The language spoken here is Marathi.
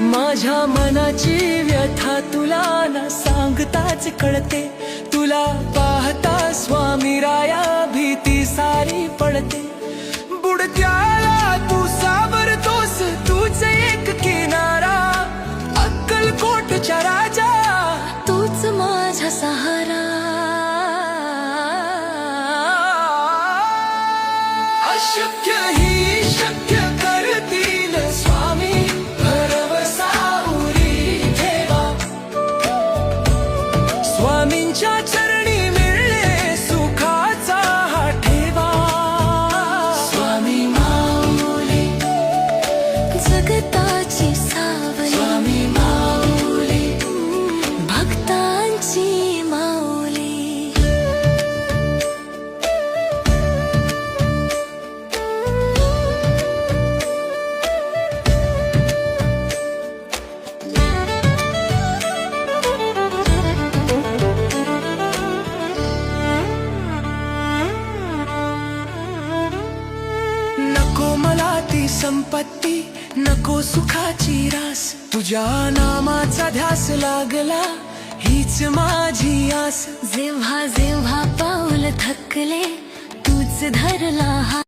माझ्या मनाची व्यथा तुला न सांगताच कळते, तुला पाहता स्वामी राया भीती सारी पडते। बुडत्याला तू सावरतोस, तूच एक किनारा, अक्कलकोटच्या राजा तूच माझा सहारा। अशक्य ही शक्य करतील स्वामी, भरवसा उरी ठेवा। स्वामींच्या चरणी मिळले सुखाचा हा ठेवा। स्वामी माऊली जगताची सावली, स्वामी माऊली भक्तांची माऊली। नको मला ती संपत्ती, नको सुखाची रास, तुझ्या नामाचा ध्यास लागला हीच माझी आस। जेव्हा जेव्हा पाऊल थकले, तूच धरला हात।